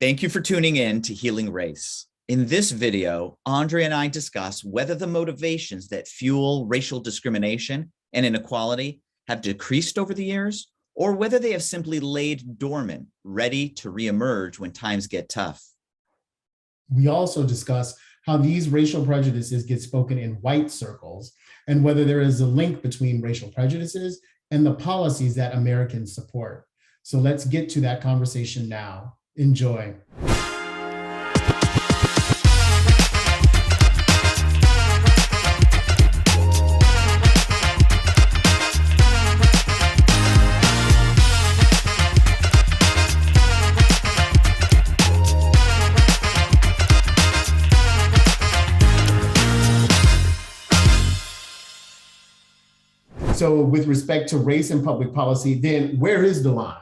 Thank you for tuning in to Healing Race. In this video, Andre and I discuss whether the motivations that fuel racial discrimination and inequality have decreased over the years, or whether they have simply laid dormant, ready to reemerge when times get tough. We also discuss how these racial prejudices get spoken in white circles and whether there is a link between racial prejudices and the policies that Americans support. So let's get to that conversation now. Enjoy. So with respect to race and public policy, then where is the line?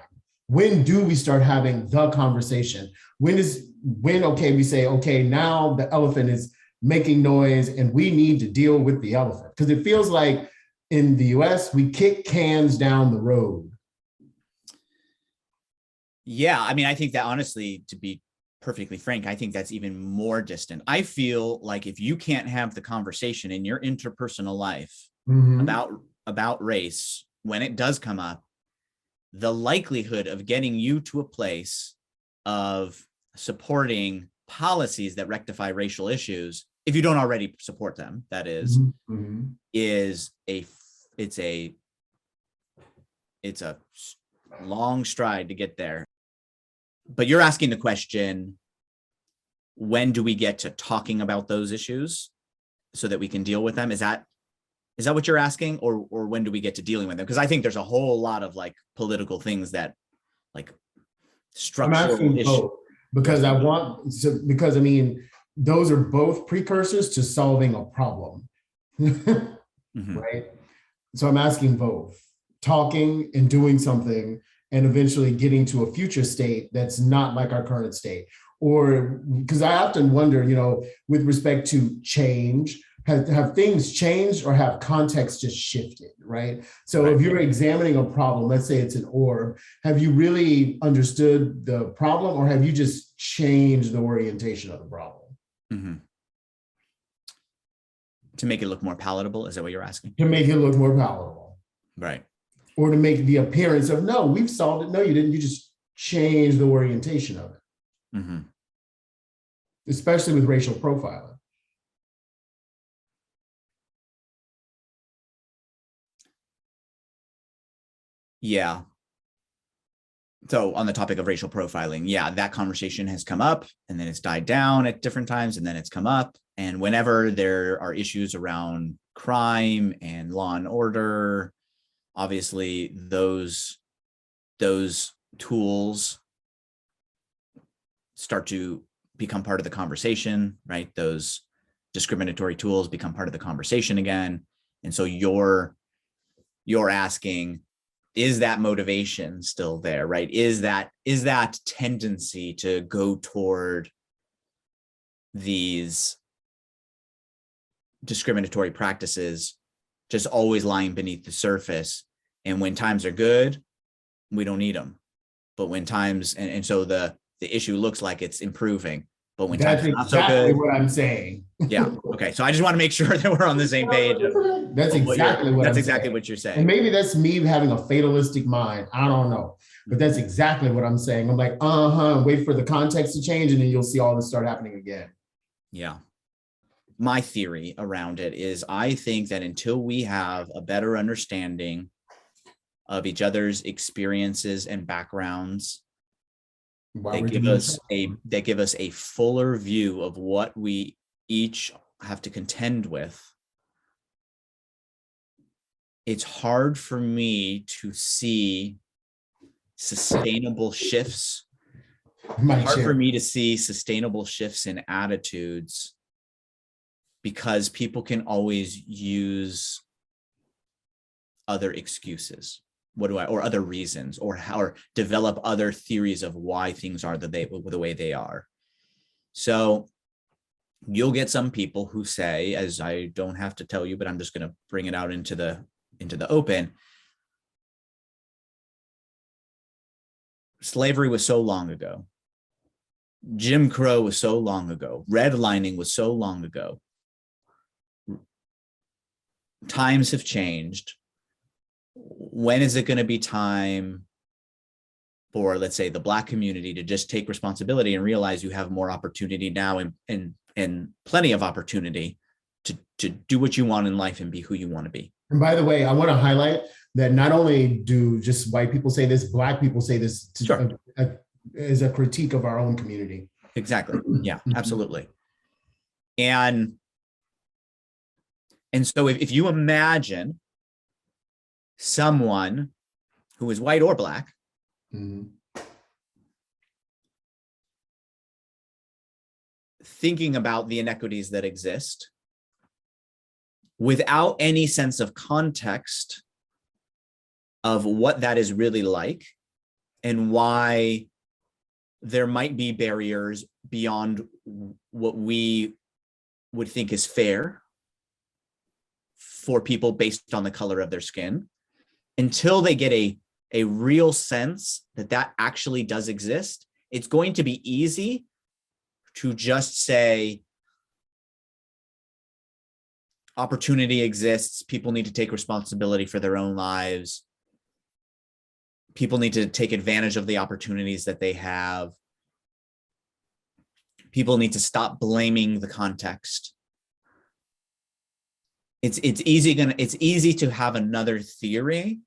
When do we start having the conversation? When we say, okay, now the elephant is making noise and we need to deal with the elephant? Because it feels like in the US, we kick cans down the road. Yeah, I mean, I think that honestly, to be perfectly frank, I think that's even more distant. I feel like if you can't have the conversation in your interpersonal life about race, when it does come up, the likelihood of getting you to a place of supporting policies that rectify racial issues, if you don't already support them, that is, it's a long stride to get there. But you're asking the question, when do we get to talking about those issues so that we can deal with them? Is that what you're asking, or when do we get to dealing with them? Because I think there's a whole lot of like political things that like structural issues. Because I mean, those are both precursors to solving a problem, right? So I'm asking both, talking and doing something and eventually getting to a future state that's not like our current state. Or because I often wonder, with respect to change, have things changed or have context just shifted, right? So if you're examining a problem, let's say it's an orb, have you really understood the problem or have you just changed the orientation of the problem? To make it look more palatable, is that what you're asking? To make it look more palatable. Right. Or to make the appearance of, no, we've solved it. No, you didn't. You just changed the orientation of it. Especially with racial profiling. Yeah. So on the topic of racial profiling, yeah, that conversation has come up and then it's died down at different times and then it's come up. And whenever there are issues around crime and law and order, obviously those tools start to become part of the conversation, right? Those discriminatory tools become part of the conversation again. And so you're asking, is that motivation still there, right? Is that tendency to go toward these discriminatory practices just always lying beneath the surface? And when times are good, we don't need them. But when times, and so the issue looks like it's improving, but when times are not so good. That's exactly what I'm saying. Yeah. Okay. So I just want to make sure that we're on the same page. That's exactly what you're saying. And maybe that's me having a fatalistic mind. I don't know. But that's exactly what I'm saying. I'm like, wait for the context to change and then you'll see all this start happening again. Yeah. My theory around it is I think that until we have a better understanding of each other's experiences and backgrounds, they give us a fuller view of what we each have to contend with. It's hard for me to see sustainable shifts. Hard for me to see sustainable shifts in attitudes because people can always use other excuses. Or other reasons, or develop other theories of why things are the way they are. So you'll get some people who say, as I don't have to tell you, but I'm just going to bring it out into the open. Slavery was so long ago. Jim Crow was so long ago. Redlining was so long ago. Times have changed. When is it going to be time for, let's say, the Black community to just take responsibility and realize you have more opportunity now and plenty of opportunity to do what you want in life and be who you want to be? And by the way, I want to highlight that not only do just white people say this, Black people say this Sure. As a critique of our own community. Exactly. Yeah, absolutely. And so if you imagine someone who is white or Black, thinking about the inequities that exist without any sense of context of what that is really like and why there might be barriers beyond what we would think is fair for people based on the color of their skin, until they get a real sense that that actually does exist, it's going to be easy to just say opportunity exists, people need to take responsibility for their own lives, people need to take advantage of the opportunities that they have, people need to stop blaming the context. It's easy to have another theory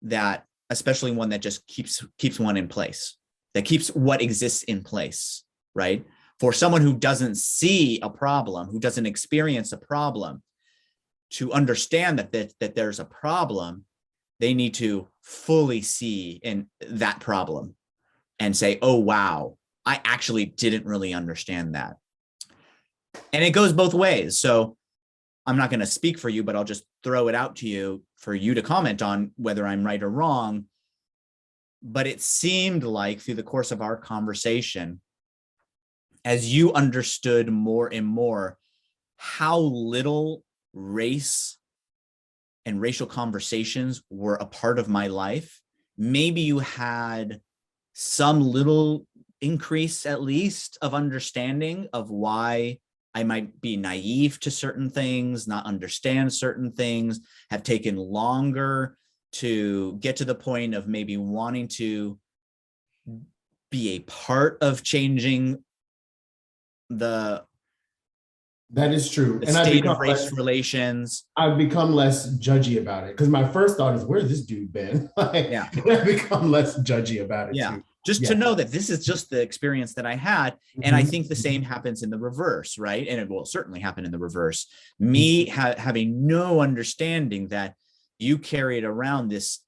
that, especially one that just keeps one in place, that keeps what exists in place, right? For someone who doesn't see a problem, who doesn't experience a problem, to understand that there's a problem, they need to fully see in that problem and say, oh, wow, I actually didn't really understand that. And it goes both ways. So I'm not going to speak for you, but I'll just throw it out to you for you to comment on whether I'm right or wrong. But it seemed like through the course of our conversation, as you understood more and more how little race and racial conversations were a part of my life, maybe you had some little increase, at least, of understanding of why I might be naive to certain things, not understand certain things, have taken longer to get to the point of maybe wanting to be a part of changing the that is true. And state of race relations. I've become less judgy about it because my first thought is, where's this dude been? Yeah. I've become less judgy about it too. Just to know that this is just the experience that I had. And I think the same happens in the reverse, right? And it will certainly happen in the reverse. Me having no understanding that you carried around this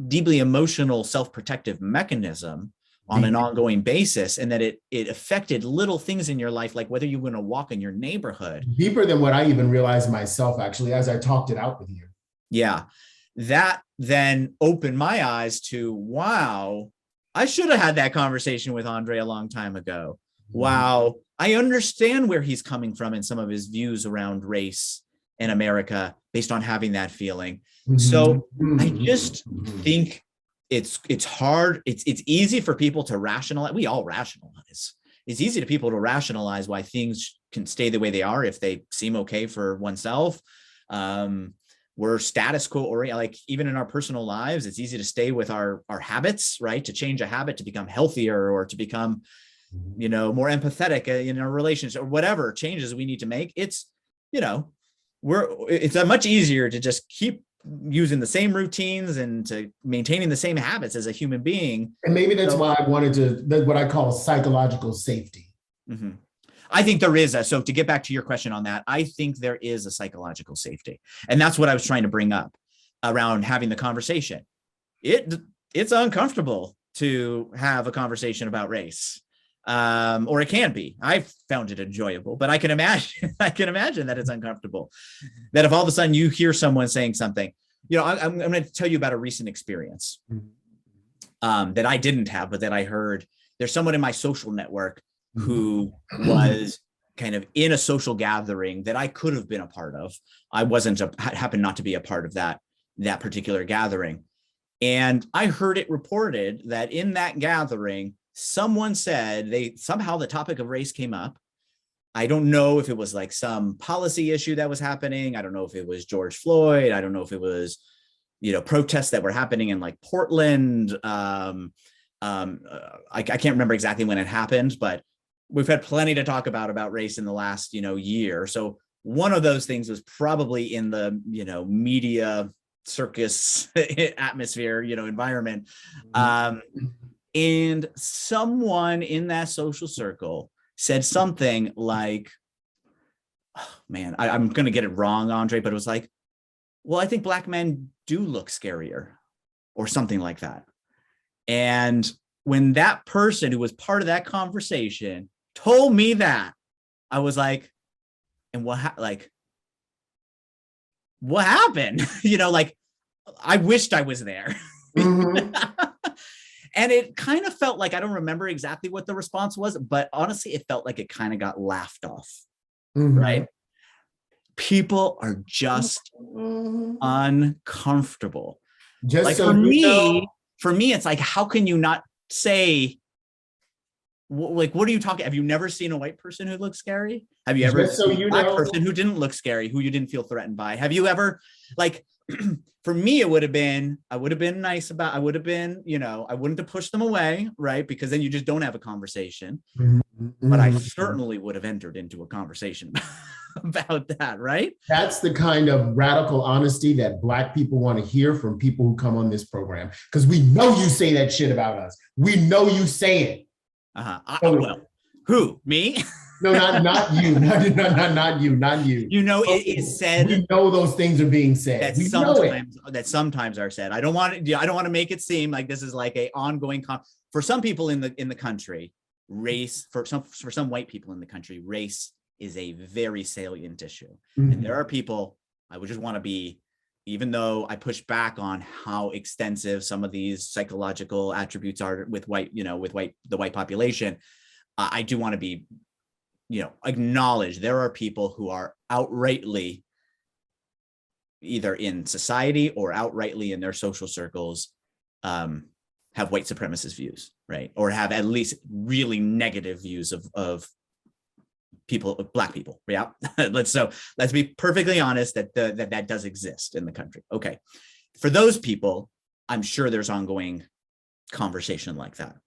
deeply emotional self-protective mechanism on an ongoing basis, and that it affected little things in your life, like whether you were going to walk in your neighborhood. Deeper than what I even realized myself, actually, as I talked it out with you. Yeah. That then opened my eyes to, wow, I should have had that conversation with Andre a long time ago. Wow, I understand where he's coming from in some of his views around race in America based on having that feeling. So I just think it's hard. It's easy for people to rationalize. We all rationalize. It's easy to people to rationalize why things can stay the way they are if they seem okay for oneself. We're status quo oriented, like even in our personal lives, it's easy to stay with our habits, right? To change a habit, to become healthier or to become, more empathetic in our relationship or whatever changes we need to make. It's, it's much easier to just keep using the same routines and to maintaining the same habits as a human being. And maybe that's why I wanted to, that's what I call psychological safety. I think there is so to get back to your question on that, I think there is a psychological safety. And that's what I was trying to bring up around having the conversation. It's uncomfortable to have a conversation about race. Or it can be. I've found it enjoyable, but I can imagine that it's uncomfortable. That if all of a sudden you hear someone saying something, I'm going to tell you about a recent experience that I didn't have, but that I heard. There's someone in my social network who was kind of in a social gathering that I could have been a part of. I happened not to be a part of that particular gathering. And I heard it reported that in that gathering, someone said somehow the topic of race came up. I don't know if it was like some policy issue that was happening. I don't know if it was George Floyd. I don't know if it was, protests that were happening in like Portland. I can't remember exactly when it happened, but we've had plenty to talk about race in the last, year. So one of those things was probably in the, media circus atmosphere, environment. And someone in that social circle said something like, oh, man, I'm going to get it wrong, Andre, but it was like, well, I think Black men do look scarier or something like that. And when that person who was part of that conversation told me that, I was like, and what happened? Like, I wished I was there. And it kind of felt like, I don't remember exactly what the response was, but honestly, it felt like it kind of got laughed off, right? People are just uncomfortable. Just like so for me, it's like, how can you not say, like, what are you talking? Have you never seen a white person who looks scary? Have you ever seen a black person who didn't look scary, who you didn't feel threatened by? Have you ever, like, for me, I would have been nice about, I would have been, I wouldn't have pushed them away, right? Because then you just don't have a conversation. But I certainly would have entered into a conversation about that, right? That's the kind of radical honesty that Black people want to hear from people who come on this program. Because we know you say that shit about us. We know you say it. Well, who? Me? No, not you. Not you. Not you. It is said. We know those things are being said. That sometimes are said. I don't want to make it seem like this is like a ongoing for some people in the country. Race for some white people in the country, race is a very salient issue. And there are people, I would just want to be, even though I push back on how extensive some of these psychological attributes are with the white population, I do want to be, acknowledge there are people who are outrightly, either in society or outrightly in their social circles, have white supremacist views, right? Or have at least really negative views of people, Black people. Yeah. Let's be perfectly honest that does exist in the country. Okay. For those people, I'm sure there's ongoing conversation like that.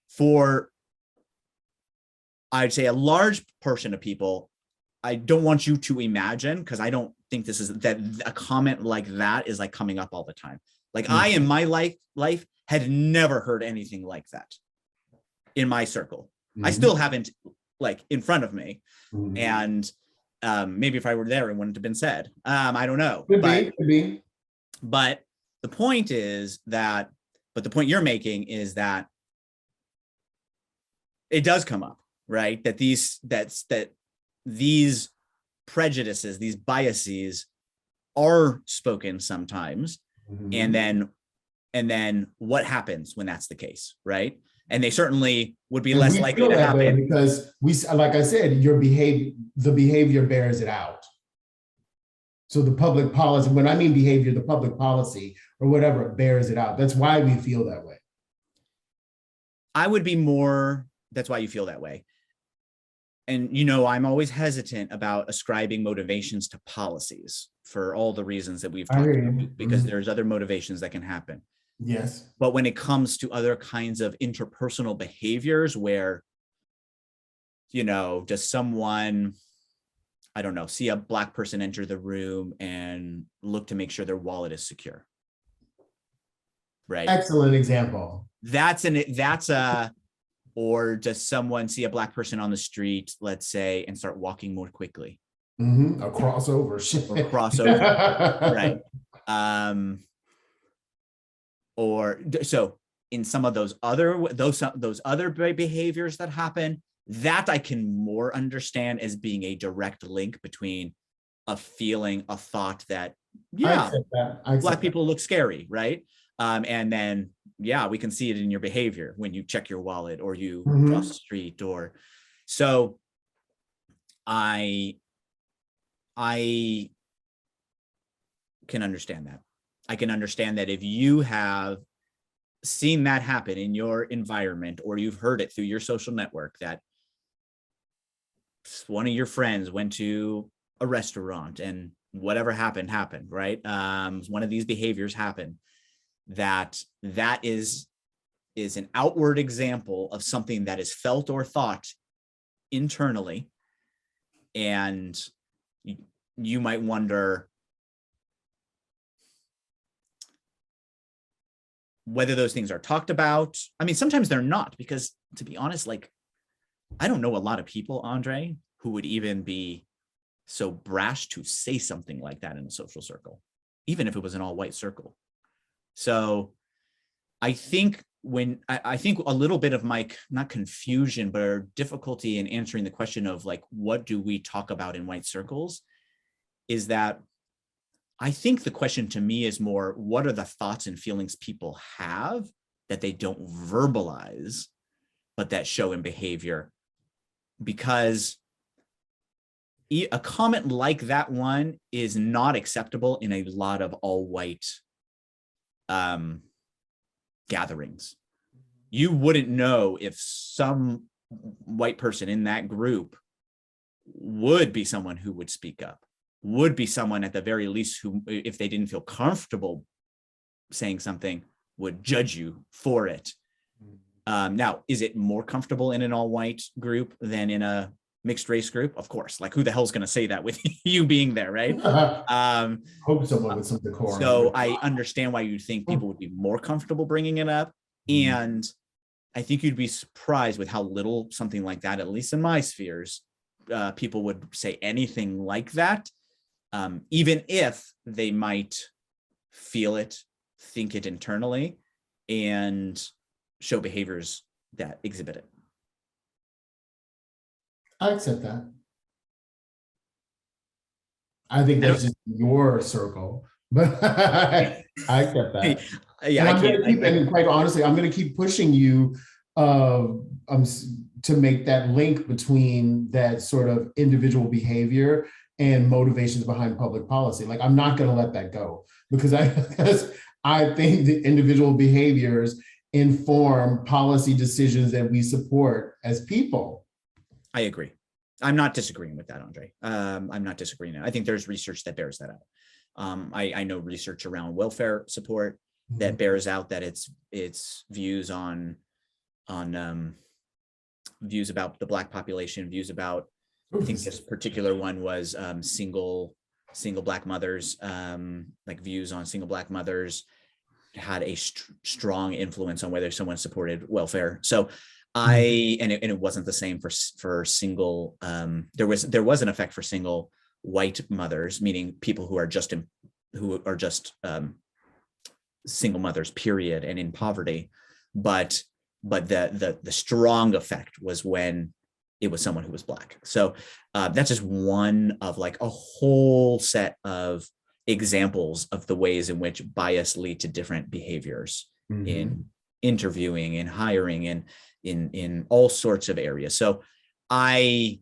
For, I'd say, a large portion of people, I don't want you to imagine, because I don't think that a comment like that is like coming up all the time. Like I, in my life, had never heard anything like that in my circle. I still haven't, like, in front of me. And maybe if I were there, it wouldn't have been said. I don't know. Could be. But the point is that, the point you're making is that it does come up, right? That these prejudices, these biases are spoken sometimes. And then what happens when that's the case, right? And they certainly would be less likely to happen because like I said, the behavior bears it out. So the public policy, when I mean behavior, the public policy or whatever bears it out. That's why we feel that way. That's why you feel that way. And, I'm always hesitant about ascribing motivations to policies for all the reasons that we've talked about, because there's other motivations that can happen. Yes. But when it comes to other kinds of interpersonal behaviors where, does someone, I don't know, see a Black person enter the room and look to make sure their wallet is secure? Right. Excellent example. Or does someone see a Black person on the street, let's say, and start walking more quickly? A crossover. Right. Or so in some of those other behaviors that happen, that I can more understand as being a direct link between a feeling, a thought that, Black people look scary, right? And then, we can see it in your behavior when you check your wallet or you cross the street, or so. I can understand that. I can understand that if you have seen that happen in your environment, or you've heard it through your social network that one of your friends went to a restaurant and whatever happened, right? One of these behaviors happened, that is an outward example of something that is felt or thought internally. And you might wonder whether those things are talked about. I mean, sometimes they're not, because to be honest, like, I don't know a lot of people, Andre, who would even be so brash to say something like that in a social circle, even if it was an all white circle. So I think I think a little bit of my, not confusion, but difficulty in answering the question of like, what do we talk about in white circles, is that I think the question to me is more, what are the thoughts and feelings people have that they don't verbalize, but that show in behavior? Because a comment like that one is not acceptable in a lot of all white gatherings. You wouldn't know if some white person in that group would be someone who would speak up, would be someone at the very least who, if they didn't feel comfortable saying something, would judge you for it. Now, is it more comfortable in an all white group than in a mixed race group? Of course. Like, who the hell's going to say that with you being there, right? Hope someone with some decorum. So I understand why you think people would be more comfortable bringing it up. And I think you'd be surprised with how little something like that, at least in my spheres, people would say anything like that, even if they might feel it, think it internally, and show behaviors that exhibit it. I accept that. I think that's just your circle, but I accept that. Yeah, and I'm going to keep, and quite honestly, I'm going to keep pushing you to make that link between that sort of individual behavior and motivations behind public policy. Like, I'm not going to let that go, because I think the individual behaviors inform policy decisions that we support as people. I agree. I'm not disagreeing with that, Andre. I'm not disagreeing. I think there's research that bears that out. I know research around welfare support that bears out that it's views on views about the Black population, views about, I think this particular one was single Black mothers, like views on single Black mothers had a strong influence on whether someone supported welfare. So and it wasn't the same for single. There was an effect for single white mothers, meaning people who are just single mothers, period, and in poverty. But the strong effect was when it was someone who was Black. So that's just one of like a whole set of examples of the ways in which bias lead to different behaviors in interviewing, in hiring, and in all sorts of areas. So I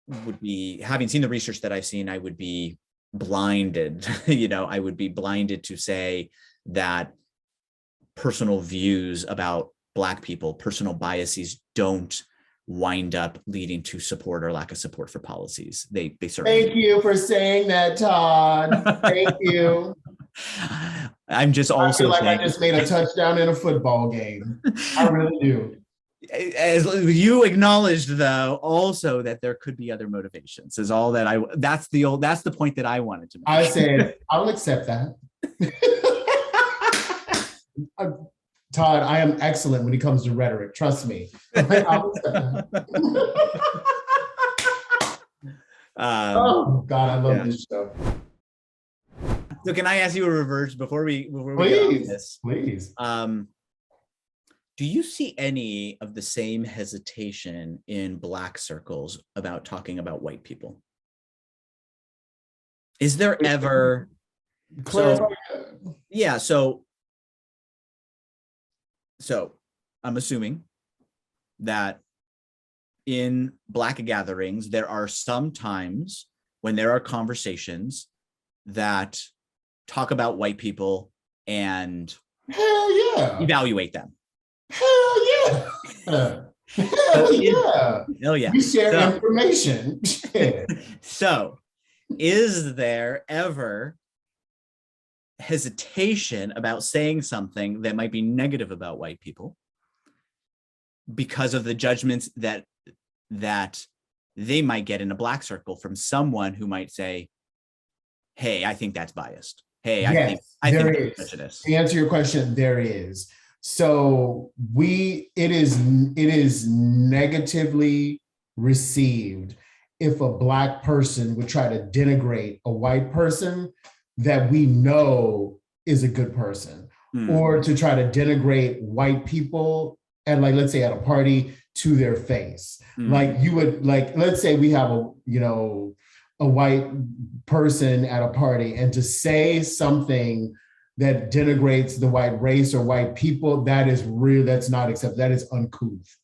would be, having seen the research that I've seen, I would be blinded, I would be blinded to say that personal views about Black people, personal biases, don't wind up leading to support or lack of support for policies. They certainly. Thank you for saying that, Todd. Thank you. I'm just also I feel like saying, I just made a touchdown in a football game. I really do. As you acknowledged, though, also that there could be other motivations is all that that's the point that I wanted to make. I said, I'll accept that. Todd, I am excellent when it comes to rhetoric. Trust me. I'll accept that. Oh God, I love this show. So can I ask you a reverse before we get on this? Please. Do you see any of the same hesitation in Black circles about talking about white people? Is there ever? Clarify. Yeah. So I'm assuming that in Black gatherings, there are some times when there are conversations that talk about white people and Hell yeah. evaluate them. Hell yeah. Hell yeah. Hell yeah. We share information. So is there ever hesitation about saying something that might be negative about white people because of the judgments that they might get in a Black circle from someone who might say, hey, I think that's biased. Hey, yes, I think there that's is. prejudice. To answer your question, there is. So it is negatively received if a Black person would try to denigrate a white person that we know is a good person, or to try to denigrate white people and, like, let's say at a party, to their face. Like, you would, like, let's say we have a white person at a party, and to say something that denigrates the white race or white people, that's not acceptable. That is uncouth.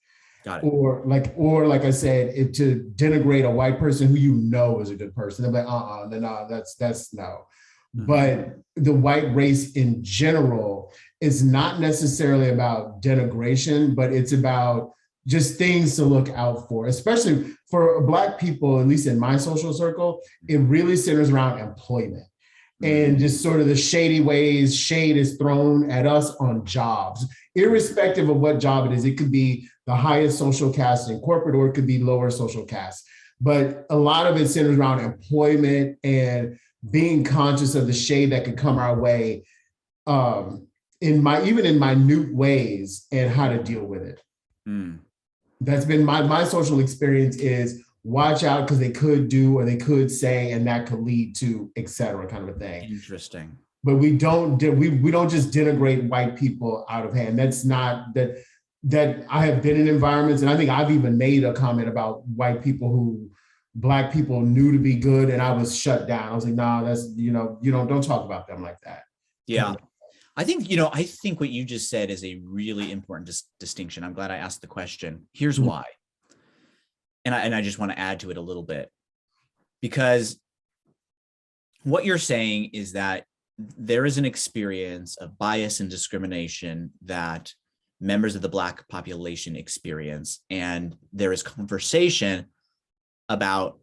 Got it. Or like I said, to denigrate a white person who you know is a good person, they're like, no, that's no. But the white race in general is not necessarily about denigration, but it's about just things to look out for, especially for Black people, at least in my social circle. It really centers around employment and just sort of the shady ways shade is thrown at us on jobs, irrespective of what job it is. It could be the highest social caste in corporate, or it could be lower social caste. But a lot of it centers around employment and being conscious of the shade that could come our way, even in minute ways, and how to deal with it. That's been my social experience, is watch out, because they could do or they could say, and that could lead to et cetera, kind of a thing. Interesting. But we don't just denigrate white people out of hand. That's not that I have been in environments, and I think I've even made a comment about white people who Black people knew to be good, and I was shut down. I was like, nah, that's, don't talk about them like that. Yeah. I think what you just said is a really important distinction. I'm glad I asked the question. Here's why. And I just want to add to it a little bit, because what you're saying is that there is an experience of bias and discrimination that members of the Black population experience, and there is conversation about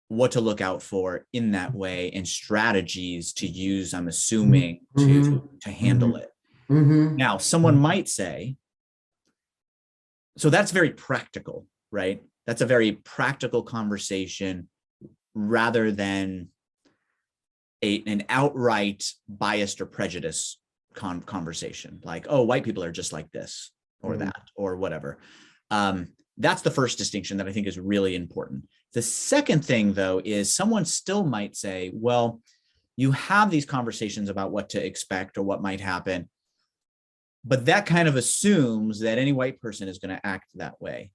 what to look out for in that way and strategies to use, I'm assuming, to handle it. Now, someone might say, so that's very practical, right? That's a very practical conversation rather than an outright biased or prejudice conversation, like, oh, white people are just like this or that or whatever. That's the first distinction that I think is really important. The second thing, though, is someone still might say, well, you have these conversations about what to expect or what might happen, but that kind of assumes that any white person is going to act that way.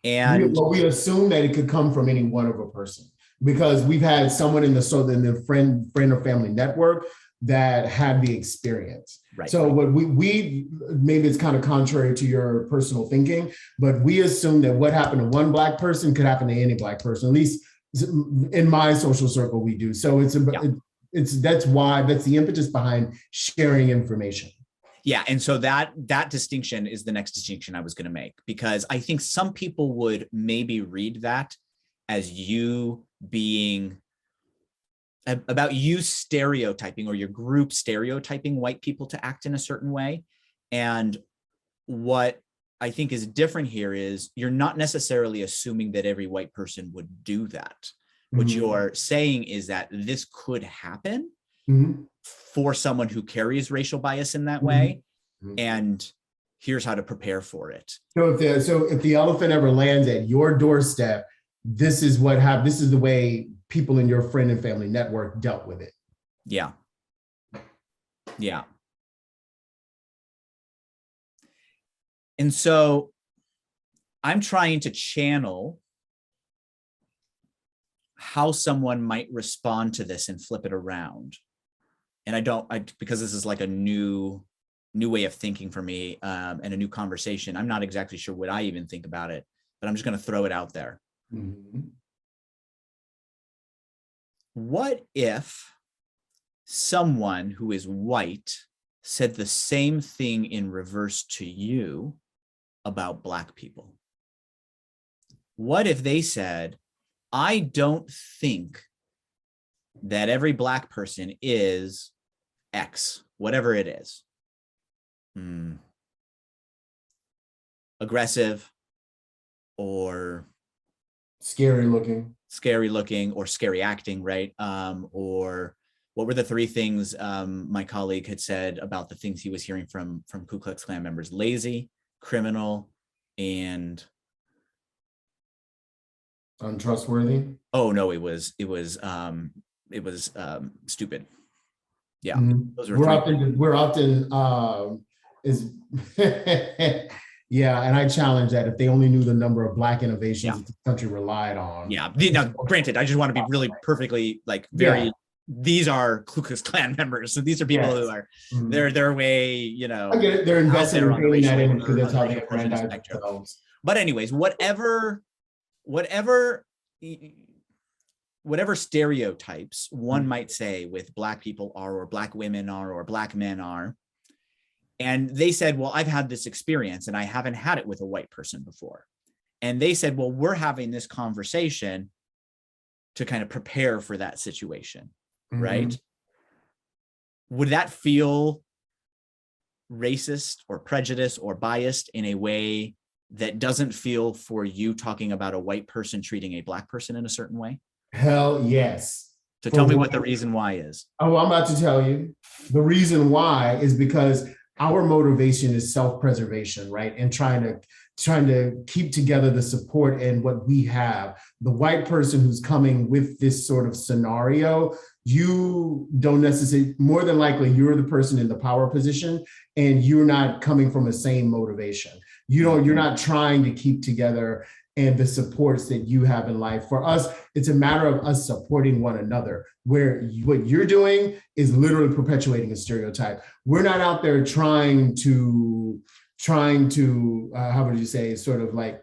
And we assume that it could come from any one of a person, because we've had someone in the friend or family network that had the experience. Right. So what we maybe it's kind of contrary to your personal thinking, but we assume that what happened to one Black person could happen to any Black person. At least in my social circle, we do. So that's the impetus behind sharing information. Yeah, and so that distinction is the next distinction I was going to make, because I think some people would maybe read that as you being about you stereotyping, or your group stereotyping white people to act in a certain way. And what I think is different here is you're not necessarily assuming that every white person would do that. What you're saying is that this could happen for someone who carries racial bias in that way. And here's how to prepare for it. So if the elephant ever lands at your doorstep, this is what happened. This is the way people in your friend and family network dealt with it. Yeah. Yeah. And so I'm trying to channel how someone might respond to this and flip it around. And because this is like a new way of thinking for me, and a new conversation, I'm not exactly sure what I even think about it, but I'm just going to throw it out there. What if someone who is white said the same thing in reverse to you about Black people? What if they said, I don't think that every Black person is X, whatever it is. Aggressive or scary looking or scary acting, right? Or what were the three things my colleague had said about the things he was hearing from Ku Klux Klan members? Lazy, criminal, and untrustworthy. Oh no, it was stupid. Yeah, those were we're often is yeah, and I challenge that if they only knew the number of Black innovations that the country relied on. Yeah, now granted, I just want to be really perfectly these are Ku Klux Klan members, so these are people who are they're way, I get it. They're invested in paying that in because that's how they aggrandize themselves. But anyways, whatever stereotypes one might say with Black people are, or Black women are, or Black men are. And they said, well, I've had this experience and I haven't had it with a white person before. And they said, well, we're having this conversation to kind of prepare for that situation, right? Would that feel racist or prejudiced or biased in a way that doesn't feel for you talking about a white person treating a Black person in a certain way? Hell yes. So tell me what the reason why is. Oh, I'm about to tell you. The reason why is because our motivation is self-preservation, right? And trying to keep together the support and what we have. The white person who's coming with this sort of scenario, you don't necessarily, more than likely, you're the person in the power position and you're not coming from the same motivation. You're not trying to keep together and the supports that you have in life. For us, it's a matter of us supporting one another, where what you're doing is literally perpetuating a stereotype. We're not out there trying to how would you say, sort of like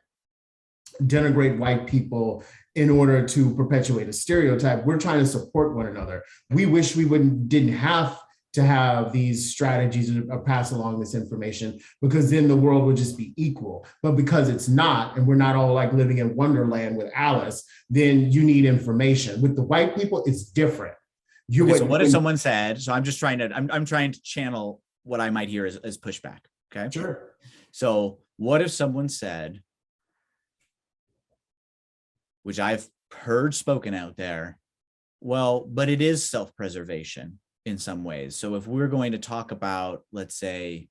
denigrate white people in order to perpetuate a stereotype. We're trying to support one another. We wish we didn't have to have these strategies or pass along this information, because then the world would just be equal. But because it's not, and we're not all like living in Wonderland with Alice, then you need information. With the white people, it's different. So what if someone said, so I'm trying to channel what I might hear as pushback, okay? Sure. So what if someone said, which I've heard spoken out there, well, but it is self-preservation in some ways. So if we're going to talk about, let's say,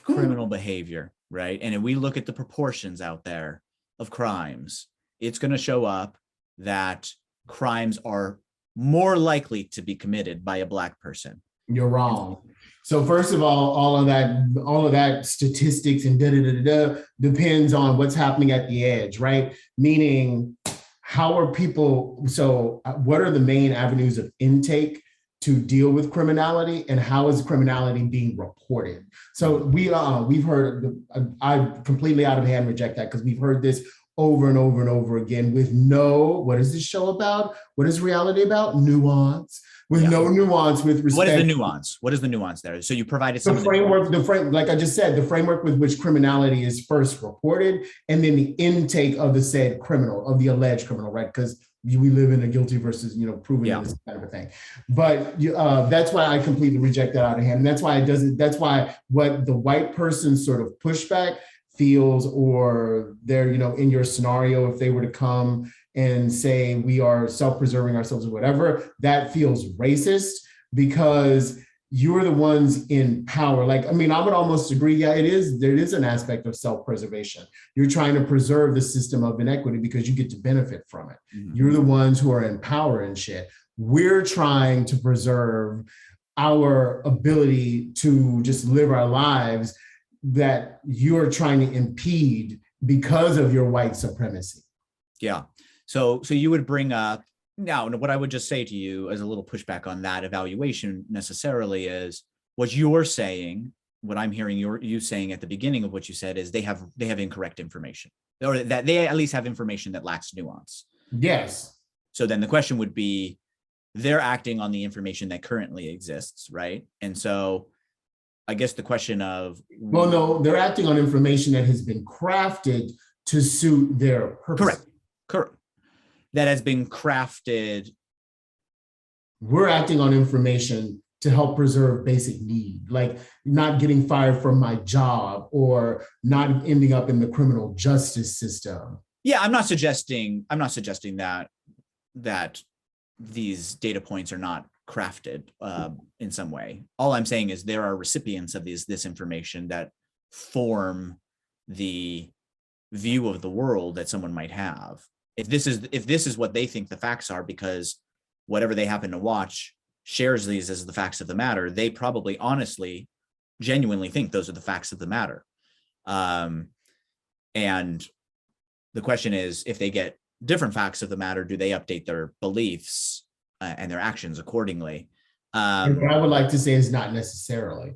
criminal behavior, right? And if we look at the proportions out there of crimes, it's going to show up that crimes are more likely to be committed by a Black person. You're wrong. So first of all of that statistics and depends on what's happening at the edge, right? Meaning, how are people, so what are the main avenues of intake to deal with criminality, and how is criminality being reported? So we've heard, I completely out of hand reject that, because we've heard this over and over and over again with what is this show about? What is reality about? Nuance. No nuance with respect. What is the nuance? What is the nuance there? So you provided some framework, like I just said, the framework with which criminality is first reported, and then the intake of the said criminal, of the alleged criminal, right? Because we live in a guilty versus, proven this kind of a thing. But that's why I completely reject that out of hand. And that's why that's why what the white person sort of pushback feels, or they're, in your scenario, if they were to come and say we are self-preserving ourselves or whatever, that feels racist, because you're the ones in power. Like, I would almost agree. Yeah, there is an aspect of self-preservation. You're trying to preserve the system of inequity because you get to benefit from it. Mm-hmm. You're the ones who are in power and shit. We're trying to preserve our ability to just live our lives that you're trying to impede because of your white supremacy. Yeah. So you would bring up, now what I would just say to you as a little pushback on that evaluation necessarily is what you're saying, what I'm hearing you saying at the beginning of what you said is they have incorrect information, or that they at least have information that lacks nuance. Yes. So then the question would be, they're acting on the information that currently exists, right? And so I guess the question of, well, no, they're acting on information that has been crafted to suit their purpose. Correct. That has been crafted. We're acting on information to help preserve basic need, like not getting fired from my job or not ending up in the criminal justice system. Yeah, I'm not suggesting that these data points are not crafted in some way. All I'm saying is there are recipients of this information that form the view of the world that someone might have. If this is what they think the facts are, because whatever they happen to watch shares these as the facts of the matter, they probably honestly, genuinely think those are the facts of the matter. And the question is, if they get different facts of the matter, do they update their beliefs and their actions accordingly? What I would like to say is not necessarily,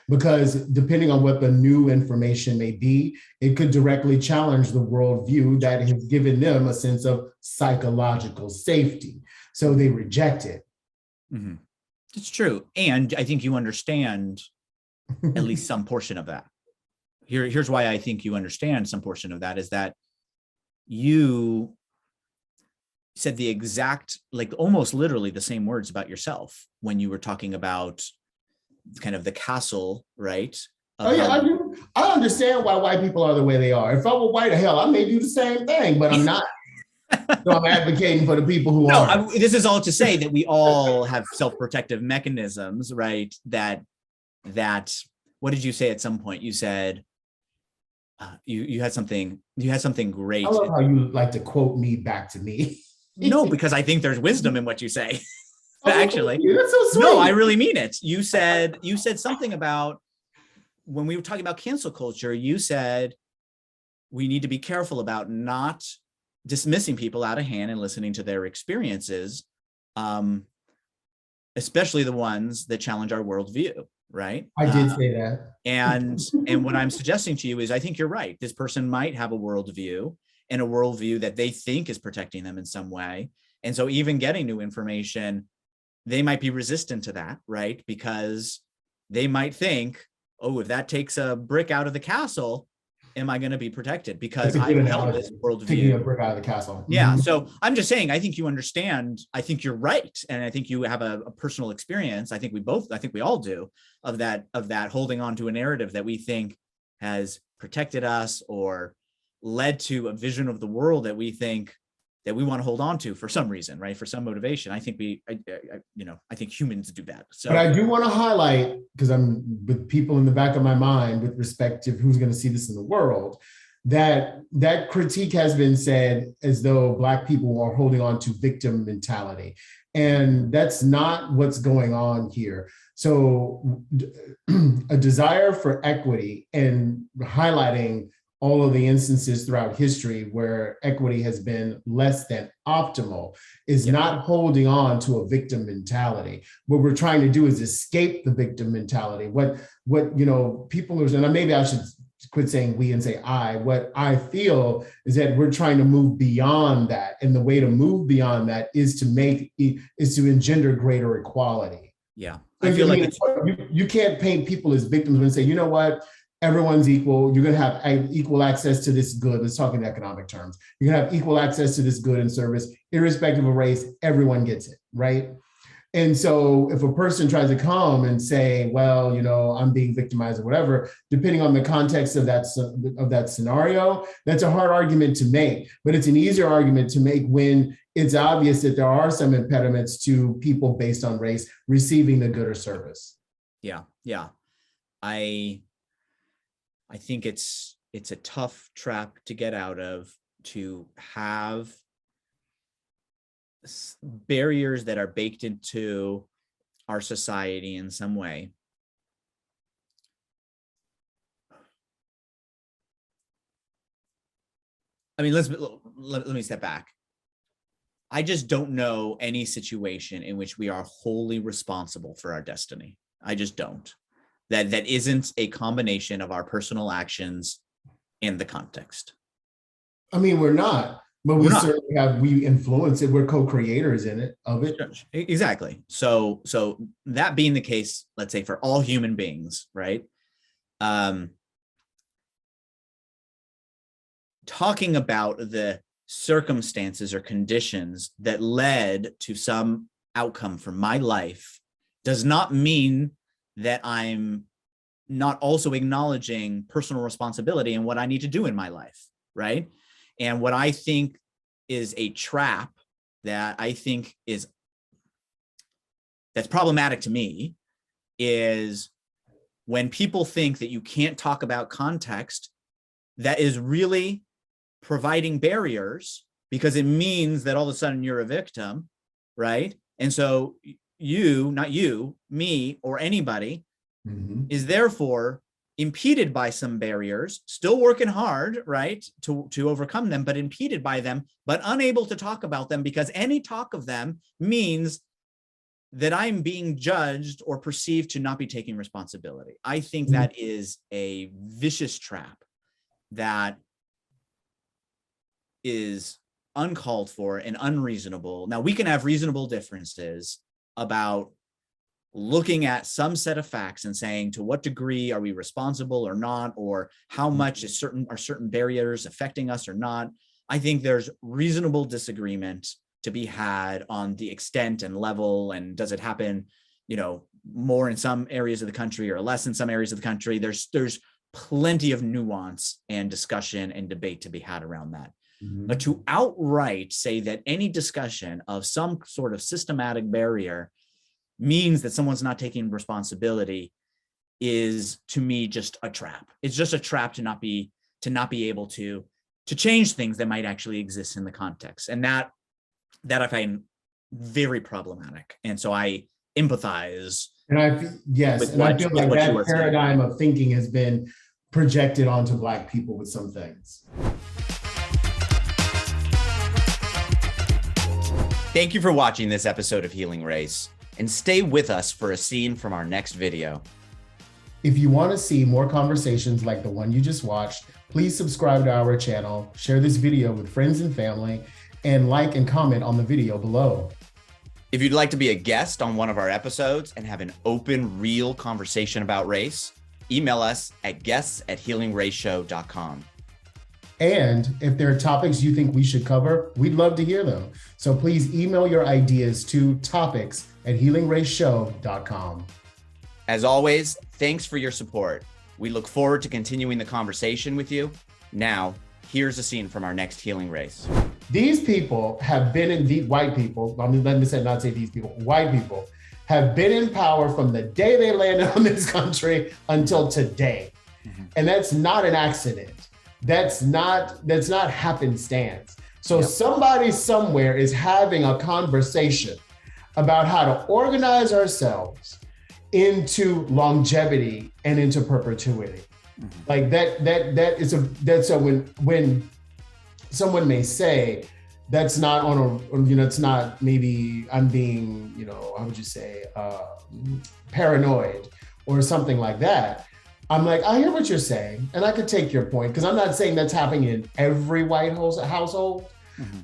because depending on what the new information may be, it could directly challenge the worldview that has given them a sense of psychological safety. So they reject it. Mm-hmm. It's true. And I think you understand at least some portion of that. Here's why I think you understand some portion of that, is that you said the exact, like almost literally the same words about yourself when you were talking about kind of the castle, right? Oh yeah, I do. I understand why white people are the way they are. If I were white, hell, I may do the same thing, but I'm not. So I'm advocating for the people who are. This is all to say that we all have self-protective mechanisms, right? That what did you say at some point? You said you had something great. I love how you like to quote me back to me. No, because I think there's wisdom in what you say. Oh, actually, that's so sweet. No, I really mean it. You said something about, when we were talking about cancel culture, you said we need to be careful about not dismissing people out of hand and listening to their experiences, especially the ones that challenge our worldview, right? I did say that. And what I'm suggesting to you is, I think you're right. This person might have a worldview, and a worldview that they think is protecting them in some way. And so even getting new information, they might be resistant to that, right? Because they might think, oh, if that takes a brick out of the castle, am I going to be protected? Because I held this worldview. Taking a brick out of the castle. Yeah. Mm-hmm. So I'm just saying, I think you understand. I think you're right. And I think you have a personal experience. I think we all do, of that holding on to a narrative that we think has protected us or led to a vision of the world that we think that we want to hold on to for some reason, right? For some motivation. I think I think humans do that. So, but I do want to highlight, because I'm with people in the back of my mind with respect to who's going to see this in the world, that critique has been said as though Black people are holding on to victim mentality. And that's not what's going on here. So a desire for equity and highlighting all of the instances throughout history where equity has been less than optimal is not holding on to a victim mentality. What we're trying to do is escape the victim mentality. What people are, and maybe I should quit saying we and say I. What I feel is that we're trying to move beyond that, and the way to move beyond that is to engender greater equality. Yeah, I feel like you can't paint people as victims and say, you know what? Everyone's equal. You're going to have equal access to this good. Let's talk in economic terms. You're going to have equal access to this good and service, irrespective of race. Everyone gets it, right? And so if a person tries to come and say, well, I'm being victimized or whatever, depending on the context of that scenario, that's a hard argument to make. But it's an easier argument to make when it's obvious that there are some impediments to people based on race receiving the good or service. Yeah. I think it's a tough trap to get out of, to have barriers that are baked into our society in some way. I mean, let me step back. I just don't know any situation in which we are wholly responsible for our destiny. I just don't. That isn't a combination of our personal actions and the context. I mean, we're not. But we certainly we influence it. We're co-creators in it of it. Exactly. So that being the case, let's say for all human beings, right? Talking about the circumstances or conditions that led to some outcome for my life does not mean that I'm not also acknowledging personal responsibility and what I need to do in my life, right? And what I think is a trap that I think that's problematic to me is when people think that you can't talk about context, that is really providing barriers, because it means that all of a sudden you're a victim, right? And so you, not you, me, or anybody is therefore impeded by some barriers, still working hard, right, to overcome them, but impeded by them, but unable to talk about them because any talk of them means that I'm being judged or perceived to not be taking responsibility. I think that is a vicious trap that is uncalled for and unreasonable. Now, we can have reasonable differences about looking at some set of facts and saying, to what degree are we responsible or not, or how much are certain barriers affecting us or not. I think there's reasonable disagreement to be had on the extent and level, and does it happen, more in some areas of the country or less in some areas of the country. There's plenty of nuance and discussion and debate to be had around that. But to outright say that any discussion of some sort of systematic barrier means that someone's not taking responsibility is, to me, just a trap. It's just a trap to not be able to change things that might actually exist in the context. And that I find very problematic. And so I empathize. And I feel like that paradigm of thinking has been projected onto Black people with some things. Thank you for watching this episode of Healing Race, and stay with us for a scene from our next video. If you want to see more conversations like the one you just watched, please subscribe to our channel, share this video with friends and family, and like and comment on the video below. If you'd like to be a guest on one of our episodes and have an open, real conversation about race, email us at guests@healingraceshow.com. And if there are topics you think we should cover, we'd love to hear them. So please email your ideas to topics@healingraceshow.com. As always, thanks for your support. We look forward to continuing the conversation with you. Now, here's a scene from our next Healing Race. These people have been in white people, let me not say these people, white people have been in power from the day they landed on this country until today. And that's not an accident. That's not happenstance. So somebody somewhere is having a conversation about how to organize ourselves into longevity and into perpetuity. Like when someone may say that's not it's not, maybe I'm being, how would you say, paranoid or something like that. I'm like, I hear what you're saying, and I could take your point, because I'm not saying that's happening in every white household,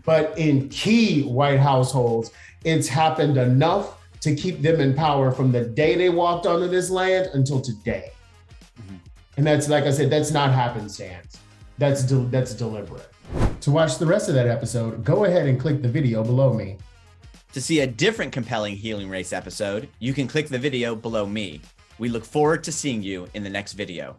but in key white households, it's happened enough to keep them in power from the day they walked onto this land until today. And that's, like I said, that's not happenstance. That's deliberate. To watch the rest of that episode, go ahead and click the video below me. To see a different compelling Healing Race episode, you can click the video below me. We look forward to seeing you in the next video.